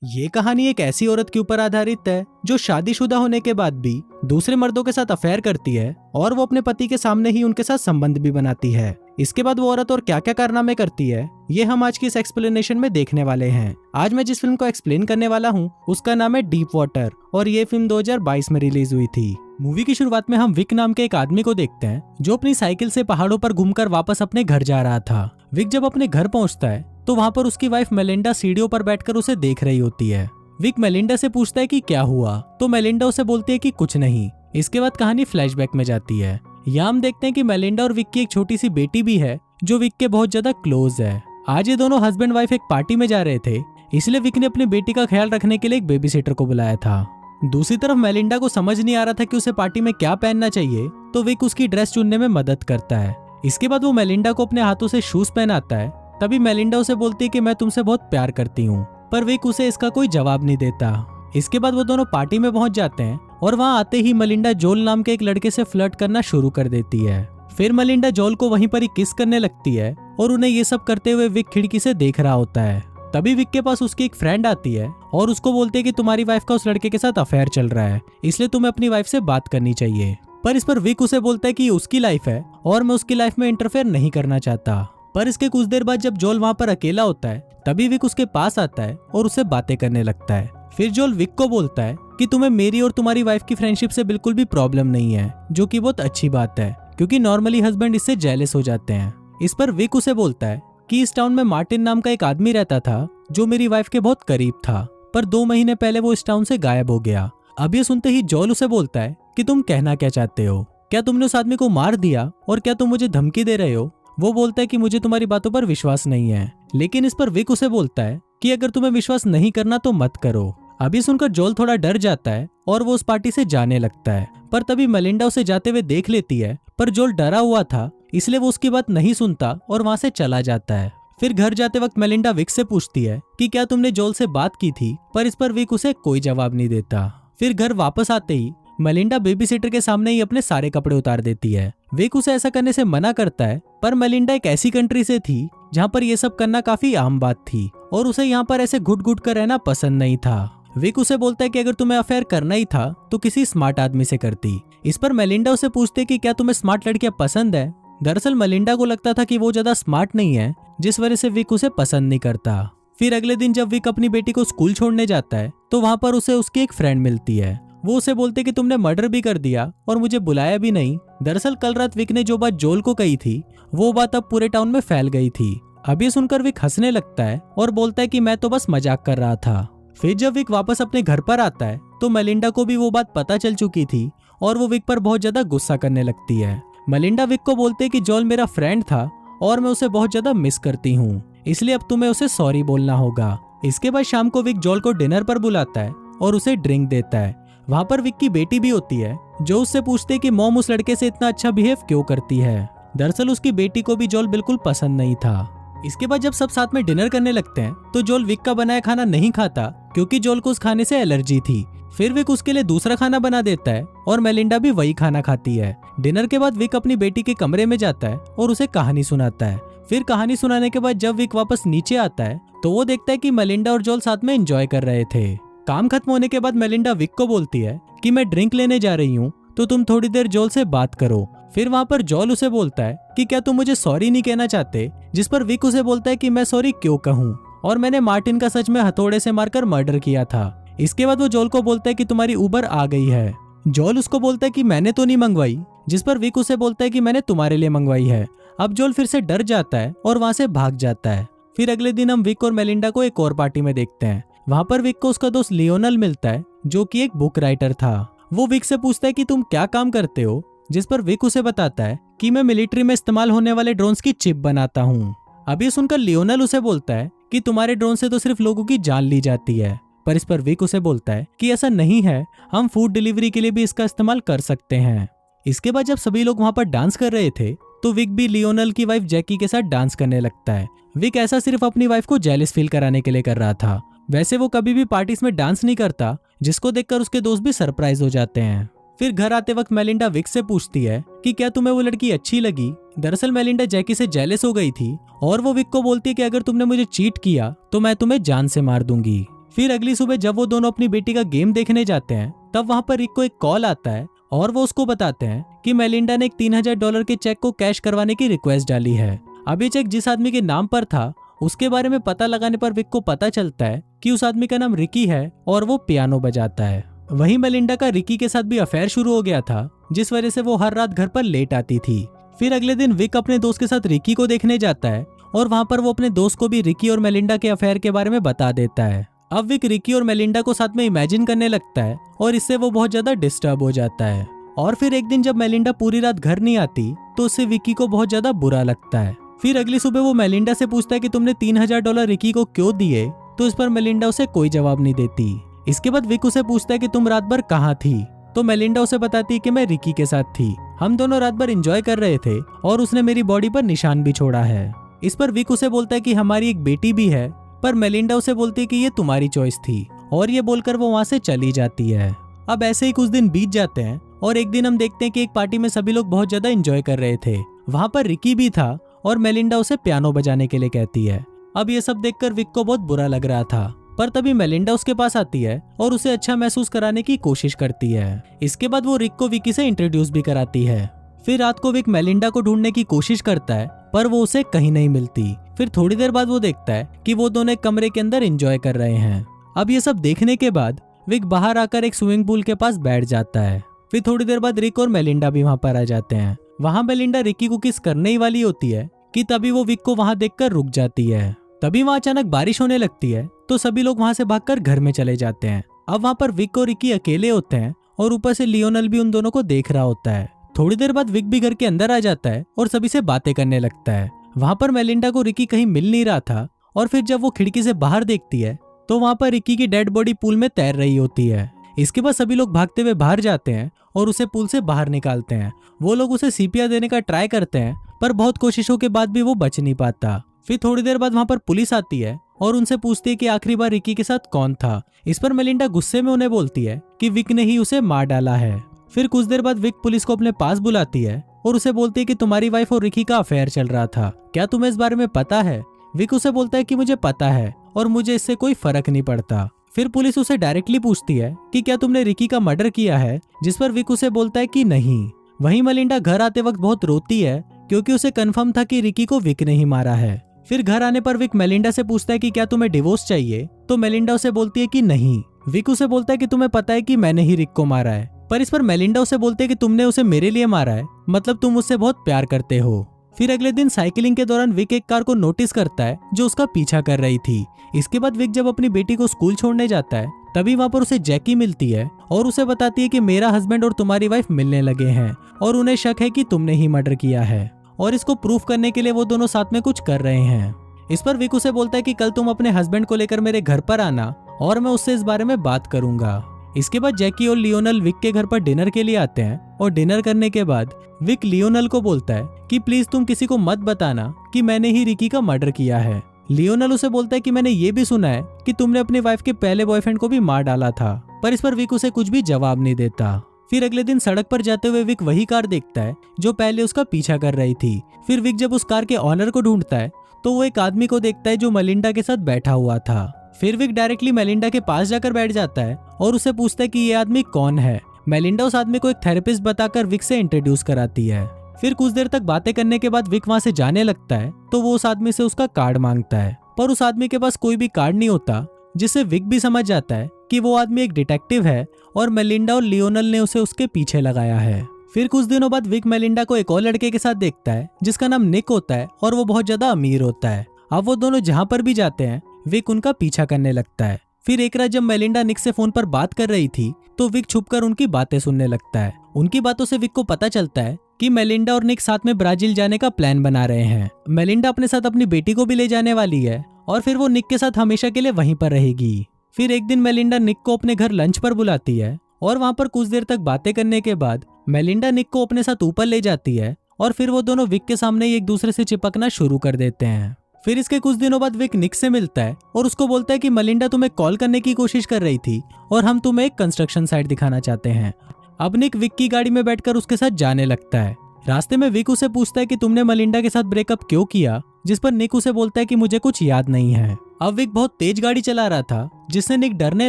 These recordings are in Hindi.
ये कहानी एक ऐसी औरत के ऊपर आधारित है जो शादीशुदा होने के बाद भी दूसरे मर्दों के साथ अफेयर करती है और वो अपने पति के सामने ही उनके साथ संबंध भी बनाती है। इसके बाद वो औरत और क्या क्या कारनामे करती है ये हम आज की इस एक्सप्लेनेशन में देखने वाले हैं। आज मैं जिस फिल्म को एक्सप्लेन करने वाला हूँ उसका नाम है डीप वाटर और ये फिल्म 2022 में रिलीज हुई थी। मूवी की शुरुआत में हम विक नाम के एक आदमी को देखते हैं जो अपनी साइकिल से पहाड़ों पर घूमकर वापस अपने घर जा रहा था। विक जब अपने घर पहुंचता है तो वहाँ पर उसकी वाइफ मेलिंडा सीढ़ियों पर बैठकर उसे देख रही होती है। विक मेलिंडा से पूछता है कि क्या हुआ, तो मेलिंडा उसे बोलती है कि कुछ नहीं। इसके बाद कहानी फ्लैशबैक में जाती है। यहाँ हम देखते हैं कि मेलिंडा और विक की एक छोटी सी बेटी भी है जो विक के बहुत ज्यादा क्लोज है। आज ये दोनों हस्बैंड वाइफ एक पार्टी में जा रहे थे, इसलिए विक ने अपनी बेटी का ख्याल रखने के लिए एक बेबी सिटर को बुलाया था। दूसरी तरफ मेलिंडा को समझ नहीं आ रहा था कि उसे पार्टी में क्या पहनना चाहिए, तो विक उसकी ड्रेस चुनने में मदद करता है। इसके बाद वो मेलिंडा को अपने हाथों से शूज पहनाता है। तभी मेलिंडा उसे बोलती है कि मैं तुमसे बहुत प्यार करती हूँ, पर विक उसे इसका कोई जवाब नहीं देता। इसके बाद वो दोनों पार्टी में पहुंच जाते हैं और वहां आते ही मेलिंडा जोल नाम के एक लड़के से फ्लर्ट करना शुरू कर देती है। फिर मेलिंडा जोल को वहीं पर ही किस करने लगती है और उन्हें ये सब करते हुए विक खिड़की से देख रहा होता है। तभी विक के पास उसकी एक फ्रेंड आती है और उसको बोलती है कि तुम्हारी वाइफ का उस लड़के के साथ अफेयर चल रहा है, इसलिए तुम्हें अपनी वाइफ से बात करनी चाहिए। पर इस पर विक उसे बोलता है कि ये उसकी लाइफ है और मैं उसकी लाइफ में इंटरफेयर नहीं करना चाहता। पर इसके कुछ देर बाद जब जोल वहां पर अकेला होता है तभी विक उसके पास आता है और उससे बातें करने लगता है। फिर जोल विक को बोलता है कि तुम्हें मेरी और तुम्हारी वाइफ की फ्रेंडशिप से बिल्कुल भी प्रॉब्लम नहीं है, जो कि बहुत अच्छी बात है क्योंकि नॉर्मली हस्बैंड इससे जेलस हो जाते हैं। इस पर विक उसे बोलता है कि इस टाउन में मार्टिन नाम का एक आदमी रहता था जो मेरी वाइफ के बहुत करीब था, पर 2 महीने पहले वो इस टाउन से गायब हो गया। अब ये सुनते ही जोल उसे बोलता है कि तुम कहना क्या चाहते हो, क्या तुमने उस आदमी को मार दिया और क्या तुम मुझे धमकी दे रहे हो। वो बोलता है कि मुझे तुम्हारी बातों पर विश्वास नहीं है, लेकिन इस पर विक उसे बोलता है कि अगर तुम्हें विश्वास नहीं करना तो मत करो। अभी सुनकर जोल थोड़ा डर जाता है और वो उस पार्टी से जाने लगता है, पर तभी मेलिंडा उसे जाते हुए देख लेती है। पर जोल डरा हुआ था इसलिए वो उसकी बात नहीं सुनता और वहां से चला जाता है। फिर घर जाते वक्त मेलिंडा विक से पूछती है कि क्या तुमने जोल से बात की थी, पर इस पर विक उसे कोई जवाब नहीं देता। फिर घर वापस आते ही मेलिंडा बेबी सिटर के सामने ही अपने सारे कपड़े उतार देती है। विक उसे ऐसा करने से मना करता है, पर मेलिंडा एक ऐसी कंट्री से थी जहाँ पर ये सब करना काफी आम बात थी और उसे यहाँ पर ऐसे घुट घुट कर रहना पसंद नहीं था। विक उसे बोलता है कि अगर तुम्हें अफेयर करना ही था तो किसी स्मार्ट आदमी से करती। इस पर मेलिंडा उसे पूछती है कि क्या तुम्हें स्मार्ट लड़कियां पसंद है। दरअसल मेलिंडा को लगता था कि वो ज्यादा स्मार्ट नहीं है, जिस वजह से विक उसे पसंद नहीं करता। फिर अगले दिन जब विक अपनी बेटी को स्कूल छोड़ने जाता है तो वहां पर उसे उसकी एक फ्रेंड मिलती है। वो उसे बोलते कि तुमने मर्डर भी कर दिया और मुझे बुलाया भी नहीं। दरअसल कल रात विक ने जो बात जोल को कही थी वो बात अब पूरे टाउन में फैल गई थी। अब ये सुनकर विक हंसने लगता है और बोलता है कि मैं तो बस मजाक कर रहा था। फिर जब विक वापस अपने घर पर आता है तो मेलिंडा को भी वो बात पता चल चुकी थी और वो विक पर बहुत ज्यादा गुस्सा करने लगती है। मेलिंडा विक को बोलते कि जोल मेरा फ्रेंड था और मैं उसे बहुत ज्यादा मिस करती हूँ, इसलिए अब तुम्हें उसे सॉरी बोलना होगा। इसके बाद शाम को विक जोल को डिनर पर बुलाता है और उसे ड्रिंक देता है। वहाँ पर विक की बेटी भी होती है जो उससे पूछती है कि मॉम उस लड़के से इतना अच्छा बिहेव क्यों करती है। दरअसल उसकी बेटी को भी जोल बिल्कुल पसंद नहीं था। इसके बाद जब सब साथ में डिनर करने लगते हैं तो जोल विक का बनाया खाना नहीं खाता क्योंकि जोल को उस खाने से एलर्जी थी। फिर विक उसके लिए दूसरा खाना बना देता है और मेलिंडा भी वही खाना खाती है। डिनर के बाद विक अपनी बेटी के कमरे में जाता है और उसे कहानी सुनाता है। फिर कहानी सुनाने के बाद जब विक वापस नीचे आता है तो वो देखता है कि मेलिंडा और जोल साथ में एंजॉय कर रहे थे। काम खत्म होने के बाद मेलिंडा विक को बोलती है कि मैं ड्रिंक लेने जा रही हूँ तो तुम थोड़ी देर जोल से बात करो। फिर वहाँ पर जोल उसे बोलता है कि क्या तुम मुझे सॉरी नहीं कहना चाहते, जिस पर विक उसे बोलता है कि मैं सॉरी क्यों कहूँ और मैंने मार्टिन का सच में हथौड़े से मारकर मर्डर किया था। इसके बाद वो जोल को बोलता है कि तुम्हारी उबर आ गई है। जोल उसको बोलता है कि मैंने तो नहीं मंगवाई, जिस पर विक उसे बोलता है कि मैंने तुम्हारे लिए मंगवाई है। अब जोल फिर से डर जाता है और वहाँ से भाग जाता है। फिर अगले दिन हम विक और मेलिंडा को एक और पार्टी में देखते हैं। वहाँ पर विक को उसका दोस्त लियोनल मिलता है जो कि एक बुक राइटर था। वो विक से पूछता है कि तुम क्या काम करते हो, जिस पर विक उसे बताता है कि मैं मिलिट्री में इस्तेमाल होने वाले ड्रोन्स की चिप बनाता हूँ। अब ये सुनकर लियोनल उसे बोलता है कि तुम्हारे ड्रोन से तो सिर्फ लोगों की जान ली जाती है। पर इस पर विक उसे बोलता है कि ऐसा नहीं है, हम फूड डिलीवरी के लिए भी इसका इस्तेमाल कर सकते हैं। इसके बाद जब सभी लोग वहाँ पर डांस कर रहे थे तो विक भी लियोनल की वाइफ जैकी के साथ डांस करने लगता है। विक ऐसा सिर्फ अपनी वाइफ को जेलस फील कराने के लिए कर रहा था। वैसे वो कभी भी पार्टीज में डांस नहीं करता, जिसको देखकर उसके दोस्त भी सरप्राइज हो जाते हैं। फिर घर आते वक्त मेलिंडा विक से पूछती है कि क्या तुम्हें वो लड़की अच्छी लगी। दरअसल मेलिंडा जैकी से जेलस हो गई थी और वो विक को बोलती है कि अगर तुमने मुझे चीट किया तो मैं तुम्हें जान से मार दूंगी। फिर अगली सुबह जब वो दोनों अपनी बेटी का गेम देखने जाते हैं तब वहाँ पर रिक को एक कॉल आता है और वो उसको बताते हैं कि मेलिंडा ने एक $3000 के चेक को कैश करवाने की रिक्वेस्ट डाली है। अब ये चेक जिस आदमी के नाम पर था उसके बारे में पता लगाने पर विक को पता चलता है कि उस आदमी का नाम रिकी है और वो पियानो बजाता है। वहीं मेलिंडा का रिकी के साथ भी अफेयर शुरू हो गया था, जिस वजह से वो हर रात घर पर लेट आती थी। फिर अगले दिन विक अपने दोस्त के साथ रिकी को देखने जाता है और वहाँ पर वो अपने दोस्त को भी रिकी और मेलिंडा के अफेयर के बारे में बता देता है। अब विक रिकी और मेलिंडा को साथ में इमेजिन करने लगता है और इससे वो बहुत ज्यादा डिस्टर्ब हो जाता है। और फिर एक दिन जब मेलिंडा पूरी रात घर नहीं आती तो उससे विकी को बहुत ज्यादा बुरा लगता है। फिर अगली सुबह वो मेलिंडा से पूछता है कि तुमने $3000 रिकी को क्यों दिए, तो इस पर मेलिंडा उसे कोई जवाब नहीं देती। इसके बाद विक उसे पूछता है कि तुम रात भर कहाँ थी, तो मेलिंडा उसे बताती है कि मैं रिकी के साथ थी, हम दोनों रात भर एंजॉय कर रहे थे और उसने मेरी बॉडी पर निशान भी छोड़ा है। इस पर विक उसे बोलता है कि हमारी एक बेटी भी है, पर मेलिंडा उसे बोलती है कि ये तुम्हारी चॉइस थी और ये बोलकर वो वहाँ से चली जाती है। अब ऐसे ही कुछ दिन बीत जाते हैं और एक दिन हम देखते हैं कि एक पार्टी में सभी लोग बहुत ज्यादा एंजॉय कर रहे थे। वहाँ पर रिकी भी था और मेलिंडा उसे पियानो बजाने के लिए कहती है। अब ये सब देखकर विक को बहुत बुरा लग रहा था, पर तभी मेलिंडा उसके पास आती है और उसे अच्छा महसूस कराने की कोशिश करती है। इसके बाद वो रिक को विकी से इंट्रोड्यूस भी कराती है। फिर रात को विक मेलिंडा को ढूंढने की कोशिश करता है पर वो उसे कहीं नहीं मिलती। फिर थोड़ी देर बाद वो देखता है कि वो दोनों एक कमरे के अंदर एंजॉय कर रहे हैं। अब ये सब देखने के बाद विक बाहर आकर एक स्विमिंग पूल के पास बैठ जाता है। फिर थोड़ी देर बाद रिक और मेलिंडा भी वहाँ पर आ जाते हैं। वहाँ मेलिंडा रिकी को किस करने ही वाली होती है कि तभी वो विक को वहाँ देखकर रुक जाती है। तभी वहाँ अचानक बारिश होने लगती है तो सभी लोग वहाँ से भागकर घर में चले जाते हैं। अब वहाँ पर विक और रिकी अकेले होते हैं और ऊपर से लियोनल भी उन दोनों को देख रहा होता है। थोड़ी देर बाद विक भी घर के अंदर आ जाता है और सभी से बातें करने लगता है। वहाँ पर मेलिंडा को रिकी कहीं मिल नहीं रहा था और फिर जब वो खिड़की से बाहर देखती है तो वहाँ पर रिकी की डेड बॉडी पूल में तैर रही होती है। इसके बाद सभी लोग भागते हुए बाहर जाते हैं और उसे पूल से बाहर निकालते हैं। वो लोग उसे सीपीआर देने का ट्राई करते हैं पर बहुत कोशिशों के बाद भी वो बच नहीं पाता। फिर थोड़ी देर बाद वहाँ पर पुलिस आती है और उनसे पूछती है कि आखिरी बार रिकी के साथ कौन था। इस पर मेलिंडा गुस्से में उन्हें बोलती है कि विक ने ही उसे मार डाला है। फिर कुछ देर बाद विक पुलिस को अपने पास बुलाती है और उसे बोलती है कि तुम्हारी वाइफ और रिकी का अफेयर चल रहा था, क्या तुम्हें इस बारे में पता है। विक उसे बोलता है कि मुझे पता है और मुझे इससे कोई फर्क नहीं पड़ता। फिर पुलिस उसे डायरेक्टली पूछती है कि क्या तुमने रिकी का मर्डर किया है, जिस पर विक उसे बोलता है कि नहीं। वहीं मेलिंडा घर आते वक्त बहुत रोती है क्योंकि उसे कंफर्म था कि रिकी को विक ने ही मारा है। फिर घर आने पर विक मेलिंडा से पूछता है कि क्या तुम्हें डिवोर्स चाहिए, तो मेलिंडा उसे बोलती है कि नहीं। विक उसे बोलता है कि तुम्हें पता है कि मैंने ही रिक को मारा है, पर इस पर मेलिंडा उसे बोलते है कि तुमने उसे मेरे लिए मारा है, मतलब तुम उससे बहुत प्यार करते हो। फिर अगले दिन साइकिलिंग के दौरान विक एक कार को नोटिस करता है जो उसका पीछा कर रही थी। इसके बाद विक जब अपनी बेटी को स्कूल छोड़ने जाता है तभी वहाँ पर उसे जैकी मिलती है और उसे बताती है कि मेरा हस्बैंड और तुम्हारी वाइफ मिलने लगे हैं और उन्हें शक है कि तुमने ही मर्डर किया है और इसको प्रूफ करने के लिए वो दोनों साथ में कुछ कर रहे हैं। इस पर विक उसे बोलता है कि कल तुम अपने हस्बैंड को लेकर मेरे घर पर आना और मैं उससे इस बारे में बात करूंगा। इसके बाद जैकी और लियोनल विक के घर पर डिनर के लिए आते हैं और डिनर करने के बाद विक लियोनल को बोलता है कि प्लीज तुम किसी को मत बताना कि मैंने ही रिकी का मर्डर किया है। लियोनल उसे बोलता है कि मैंने ये भी सुना है कि तुमने अपनी वाइफ के पहले बॉयफ्रेंड को भी मार डाला था, पर इस पर विक उसे कुछ भी जवाब नहीं देता। फिर अगले दिन सड़क पर जाते हुए विक वही कार देखता है जो पहले उसका पीछा कर रही थी। फिर विक जब उस कार के ऑनर को ढूंढता है तो वो एक आदमी को देखता है जो मेलिंडा के साथ बैठा हुआ था। फिर विक डायरेक्टली मेलिंडा के पास जाकर बैठ जाता है और उसे पूछता है कि ये आदमी कौन है। मेलिंडा उस आदमी को एक थेरेपिस्ट बताकर विक से इंट्रोड्यूस कराती है। फिर कुछ देर तक बातें करने के बाद विक वहाँ से जाने लगता है तो वो उस आदमी से उसका कार्ड मांगता है, पर उस आदमी के पास कोई भी कार्ड नहीं होता, जिससे विक भी समझ जाता है कि वो आदमी एक डिटेक्टिव है और मेलिंडा और लियोनल ने उसे उसके पीछे लगाया है। फिर कुछ दिनों बाद विक मेलिंडा को एक और लड़के के साथ देखता है जिसका नाम निक होता है और वो बहुत ज्यादा अमीर होता है। अब वो दोनों जहाँ पर भी जाते हैं विक उनका पीछा करने लगता है। फिर एक रात जब मेलिंडा निक से फोन पर बात कर रही थी तो विक छुपकर उनकी बातें सुनने लगता है। उनकी बातों से विक को पता चलता है कि मेलिंडा और निक साथ में ब्राजील जाने का प्लान बना रहे हैं। मेलिंडा अपने साथ अपनी बेटी को भी ले जाने वाली है और फिर वो निक के साथ हमेशा के लिए वहीं पर रहेगी। फिर एक दिन मेलिंडा निक को अपने घर लंच पर बुलाती है और वहाँ पर कुछ देर तक बातें करने के बाद मेलिंडा निक को अपने साथ ऊपर ले जाती है और फिर वो दोनों विक के सामने ही एक दूसरे से चिपकना शुरू कर देते हैं। फिर इसके कुछ दिनों बाद विक निक से मिलता है और उसको बोलता है कि मेलिंडा तुम्हें कॉल करने की कोशिश कर रही थी और हम तुम्हें एक कंस्ट्रक्शन साइट दिखाना चाहते हैं। अब निक विक की गाड़ी में बैठकर उसके साथ जाने लगता है। रास्ते में विक उसे पूछता है कि तुमने मेलिंडा के साथ ब्रेकअप क्यों किया, जिस पर निक उसे बोलता है कि मुझे कुछ याद नहीं है। अब विक बहुत तेज गाड़ी चला रहा था, जिससे निक डरने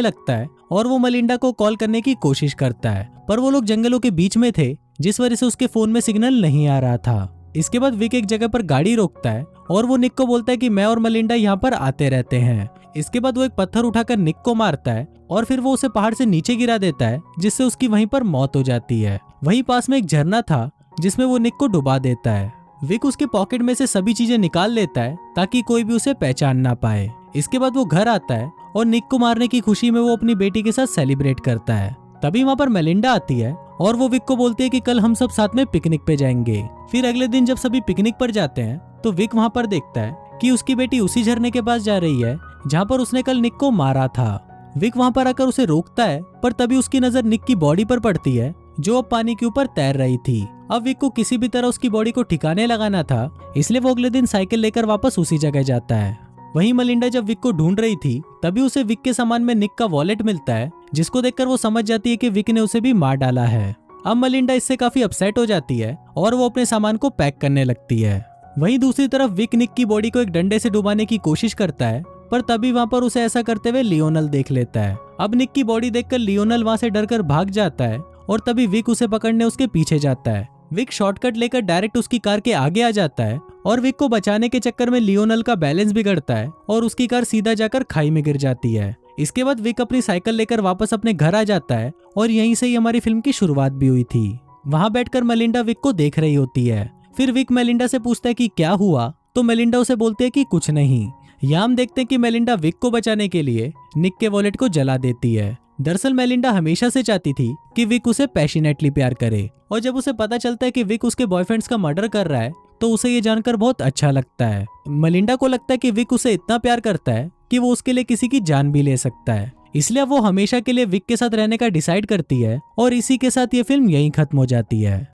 लगता है और वो मलिंडा को कॉल करने की कोशिश करता है, पर वो लोग जंगलों के बीच में थे, जिस वजह से उसके फोन में सिग्नल नहीं आ रहा था। इसके बाद विक एक जगह पर गाड़ी रोकता है और वो निक को बोलता है कि मैं और मलिंडा यहाँ पर आते रहते हैं। इसके बाद वो एक पत्थर उठाकर निक को मारता है और फिर वो उसे पहाड़ से नीचे गिरा देता है, जिससे उसकी वहीं पर मौत हो जाती है। वहीं पास में एक झरना था जिसमें वो निक को डुबा देता है। विक उसके पॉकेट में से सभी चीजें निकाल लेता है ताकि कोई भी उसे पहचान ना पाए। इसके बाद वो घर आता है और निक को मारने की खुशी में वो अपनी बेटी के साथ सेलिब्रेट करता है। तभी वहाँ पर मेलिंडा आती है और वो विक को बोलती है कि कल हम सब साथ में पिकनिक पे जाएंगे। फिर अगले दिन जब सभी पिकनिक पर जाते हैं तो विक वहाँ पर देखता है कि उसकी बेटी उसी झरने के पास जा रही है जहाँ पर उसने कल निक को मारा था। विक वहाँ पर आकर उसे रोकता है, पर तभी उसकी नजर निक की बॉडी पर पड़ती है जो अब पानी के ऊपर तैर रही थी। अब विक को किसी भी तरह उसकी बॉडी को ठिकाने लगाना था, इसलिए वो अगले दिन साइकिल लेकर वापस उसी जगह जाता है। वहीं मलिंडा जब विक को ढूंढ रही थी तभी उसे विक के सामान में निक का वॉलेट मिलता है, जिसको देखकर वो समझ जाती है कि विक ने उसे भी मार डाला है। अब मलिंडा इससे काफी अपसेट हो जाती है और वो अपने सामान को पैक करने लगती है। वहीं दूसरी तरफ विक निक की बॉडी को एक डंडे से डुबाने की कोशिश करता है, पर तभी वहाँ पर उसे ऐसा करते हुए लियोनल देख लेता है। अब निक की बॉडी देखकर लियोनल वहाँ से डरकर भाग जाता है और तभी विक उसे पकड़ने उसके पीछे जाता है। विक शॉर्टकट लेकर डायरेक्ट उसकी कार के आगे आ जाता है और विक को बचाने के चक्कर में लियोनल का बैलेंस बिगड़ता है और उसकी कार सीधा जाकर खाई में गिर जाती है। इसके बाद विक अपनी साइकिल लेकर वापस अपने घर आ जाता है और यहीं से ही हमारी फिल्म की शुरुआत भी हुई थी। वहाँ बैठकर मेलिंडा विक को देख रही होती है। फिर विक मेलिंडा से पूछता है कि क्या हुआ, तो मेलिंडा उसे बोलती है कि कुछ नहीं। यहाँ हम देखते हैं कि मेलिंडा विक को बचाने के लिए निक के वॉलेट को जला देती है। दरअसल मेलिंडा हमेशा से चाहती थी कि विक उसे पैशनेटली प्यार करे, और जब उसे पता चलता है कि विक उसके बॉयफ्रेंड्स का मर्डर कर रहा है तो उसे ये जानकर बहुत अच्छा लगता है। मेलिंडा को लगता है कि विक उसे इतना प्यार करता है कि वो उसके लिए किसी की जान भी ले सकता है, इसलिए वो हमेशा के लिए विक के साथ रहने का डिसाइड करती है और इसी के साथ ये फिल्म यहीं खत्म हो जाती है।